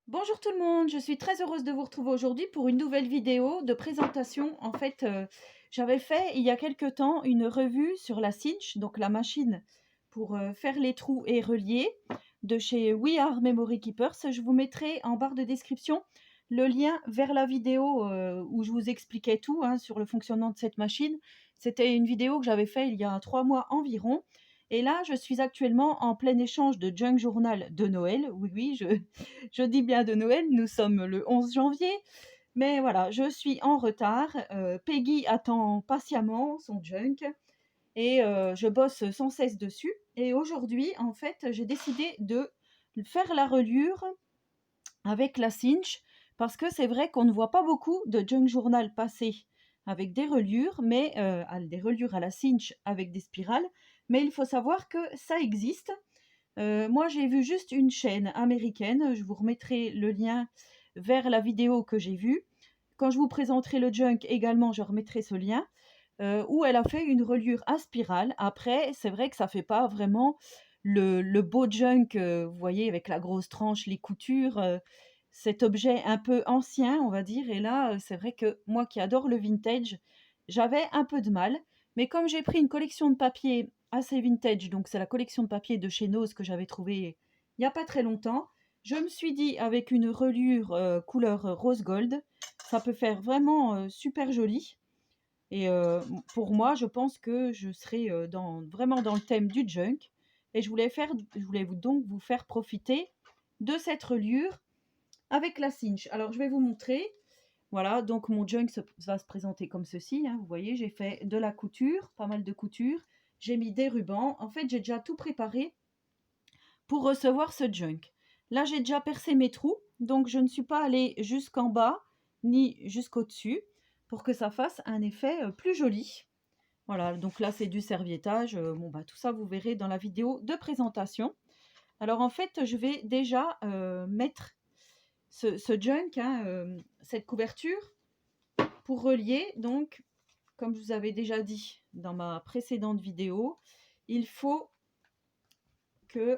Bonjour tout le monde, je suis très heureuse de vous retrouver aujourd'hui pour une nouvelle vidéo de présentation. En fait, j'avais fait il y a quelque temps une revue sur la cinch, donc la machine pour faire les trous et relier de chez We Are Memory Keepers. Je vous mettrai en barre de description le lien vers la vidéo où je vous expliquais tout sur le fonctionnement de cette machine. C'était une vidéo que j'avais fait il y a 3 mois environ. Et là, je suis actuellement en plein échange de junk journal de Noël. Oui, oui, je dis bien de Noël, nous sommes le 11 janvier. Mais voilà, je suis en retard. Peggy attend patiemment son junk et je bosse sans cesse dessus. Et aujourd'hui, en fait, j'ai décidé de faire la reliure avec la cinch parce que c'est vrai qu'on ne voit pas beaucoup de junk journal passer avec des reliures, mais des reliures à la cinch avec des spirales. Mais il faut savoir que ça existe. Moi, j'ai vu juste une chaîne américaine. Je vous remettrai le lien vers la vidéo que j'ai vue. Quand je vous présenterai le junk également, je remettrai ce lien. Où elle a fait une reliure à spirale. Après, c'est vrai que ça fait pas vraiment le beau junk, vous voyez, avec la grosse tranche, les coutures, cet objet un peu ancien, on va dire. Et là, c'est vrai que moi qui adore le vintage, j'avais un peu de mal. Mais comme j'ai pris une collection de papier assez vintage, donc c'est la collection de papier de chez Nose que j'avais trouvée il n'y a pas très longtemps, je me suis dit avec une reliure couleur rose gold, ça peut faire vraiment super joli. Et pour moi, je pense que je serai vraiment dans le thème du junk. Et je voulais donc vous faire profiter de cette reliure avec la cinch. Alors, je vais vous montrer. Voilà, donc mon junk va se présenter comme ceci. Vous voyez, j'ai fait de la couture, pas mal de couture. J'ai mis des rubans. En fait, j'ai déjà tout préparé pour recevoir ce junk. Là, j'ai déjà percé mes trous, donc je ne suis pas allée jusqu'en bas ni jusqu'au-dessus pour que ça fasse un effet plus joli. Voilà, donc là, c'est du serviettage. Bon, bah, tout ça, vous verrez dans la vidéo de présentation. Alors, en fait, je vais déjà mettre ce junk, cette couverture, pour relier. Donc, comme je vous avais déjà dit dans ma précédente vidéo, il faut que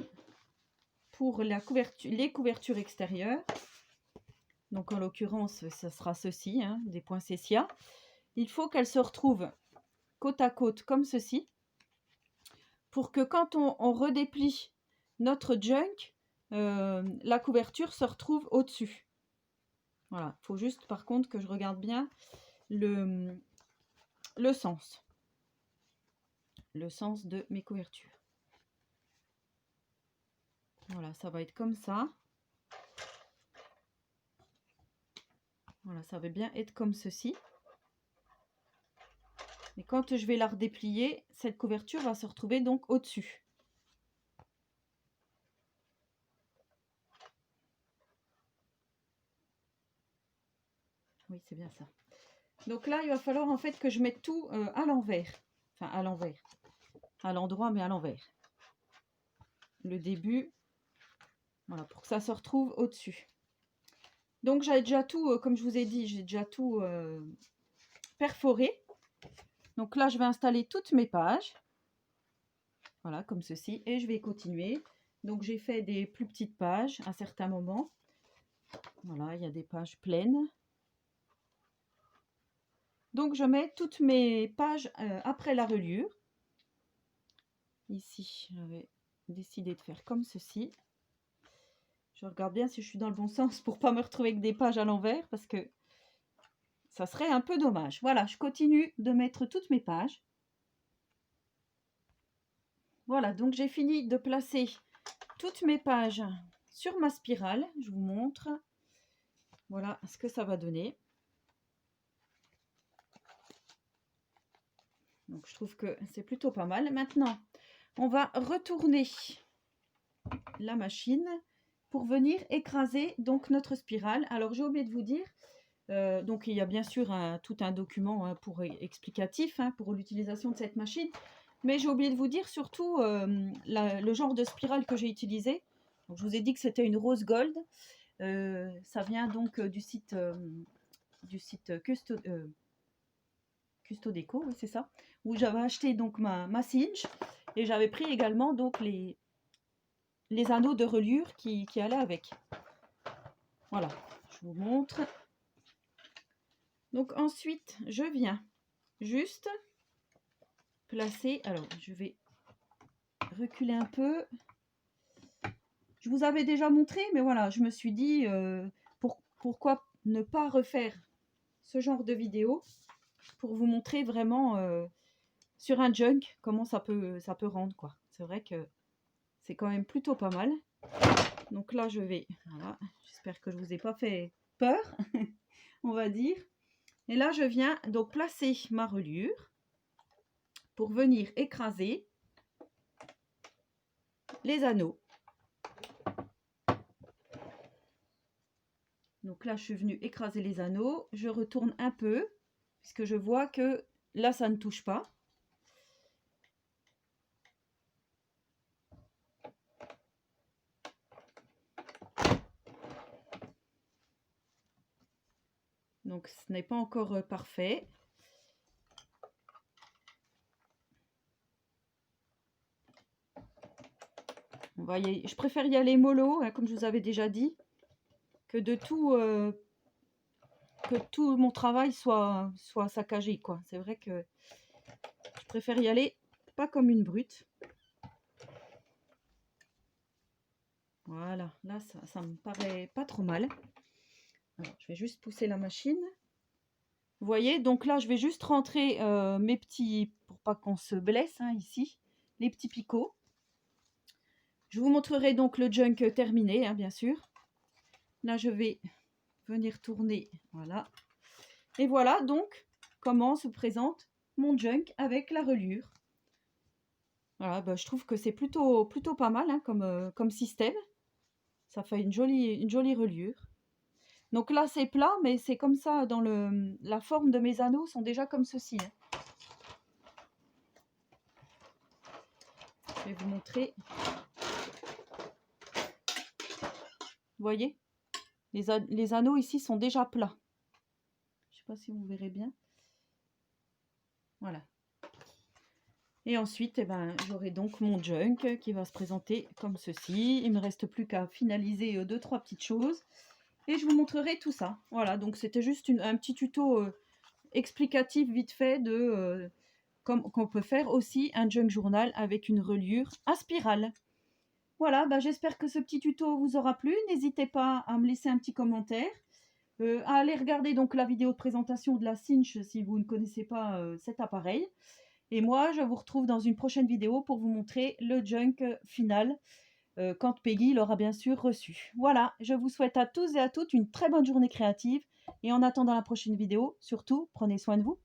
pour les couvertures extérieures, donc en l'occurrence, ce sera ceci, des poinsettias, il faut qu'elles se retrouvent côte à côte comme ceci, pour que quand on redéplie notre junk, la couverture se retrouve au-dessus. Voilà, il faut juste par contre que je regarde bien le sens. Le sens de mes couvertures. Voilà, ça va être comme ça. Voilà, ça va bien être comme ceci. Et quand je vais la redéplier, cette couverture va se retrouver donc au-dessus. Oui, c'est bien ça. Donc là, il va falloir en fait que je mette tout à l'envers. Enfin, à l'envers. À l'endroit, mais à l'envers. Le début, voilà, pour que ça se retrouve au-dessus. Donc j'ai déjà tout, comme je vous ai dit, j'ai déjà tout perforé. Donc là, je vais installer toutes mes pages. Voilà, comme ceci. Et je vais continuer. Donc j'ai fait des plus petites pages à certains moments. Voilà, il y a des pages pleines. Donc je mets toutes mes pages après la reliure. Ici, j'avais décidé de faire comme ceci. Je regarde bien si je suis dans le bon sens pour pas me retrouver avec des pages à l'envers parce que ça serait un peu dommage. Voilà, je continue de mettre toutes mes pages. Voilà, donc j'ai fini de placer toutes mes pages sur ma spirale. Je vous montre. Voilà ce que ça va donner. Donc je trouve que c'est plutôt pas mal. Maintenant, on va retourner la machine pour venir écraser donc notre spirale. Alors j'ai oublié de vous dire, donc il y a bien sûr tout un document explicatif pour l'utilisation de cette machine. Mais j'ai oublié de vous dire surtout le genre de spirale que j'ai utilisé. Donc, je vous ai dit que c'était une rose gold. Ça vient donc du site Custodeco, oui, c'est ça, où j'avais acheté donc ma cinch et j'avais pris également donc les anneaux de reliure qui allaient avec. Voilà, je vous montre. Donc ensuite, je viens juste placer, alors je vais reculer un peu. Je vous avais déjà montré, mais voilà, je me suis dit, pourquoi ne pas refaire ce genre de vidéo pour vous montrer vraiment sur un junk comment ça peut rendre, quoi. C'est vrai que c'est quand même plutôt pas mal. Donc là, je vais, voilà, j'espère que je vous ai pas fait peur, on va dire. Et là, je viens donc placer ma reliure pour venir écraser les anneaux. Donc là, je suis venue écraser les anneaux. Je retourne un peu, puisque je vois que là, ça ne touche pas. Donc, ce n'est pas encore parfait. Je préfère y aller mollo, hein, comme je vous avais déjà dit, que tout mon travail soit saccagé, quoi. C'est vrai que je préfère y aller pas comme une brute. Voilà, là, ça me paraît pas trop mal. Alors, je vais juste pousser la machine. Vous voyez, donc là, je vais juste rentrer mes petits, pour pas qu'on se blesse, hein, ici, les petits picots. Je vous montrerai donc le junk terminé, hein, bien sûr. Là, je vais venir tourner, voilà. Et voilà donc comment se présente mon junk avec la reliure. Voilà, bah, je trouve que c'est plutôt pas mal, hein, comme système. Ça fait une jolie reliure. Donc là, c'est plat, mais c'est comme ça, dans la forme de mes anneaux sont déjà comme ceci, hein. Je vais vous montrer. Vous voyez, les anneaux ici sont déjà plats. Je ne sais pas si vous verrez bien. Voilà. Et ensuite, eh ben, j'aurai donc mon junk qui va se présenter comme ceci. Il ne me reste plus qu'à finaliser 2-3 petites choses. Et je vous montrerai tout ça. Voilà, donc c'était juste un petit tuto explicatif vite fait de qu'on peut faire aussi un junk journal avec une reliure à spirale. Voilà, bah, j'espère que ce petit tuto vous aura plu. N'hésitez pas à me laisser un petit commentaire. À aller regarder donc la vidéo de présentation de la Cinch si vous ne connaissez pas cet appareil. Et moi, je vous retrouve dans une prochaine vidéo pour vous montrer le junk final quand Peggy l'aura bien sûr reçu. Voilà, je vous souhaite à tous et à toutes une très bonne journée créative. Et en attendant la prochaine vidéo, surtout, prenez soin de vous.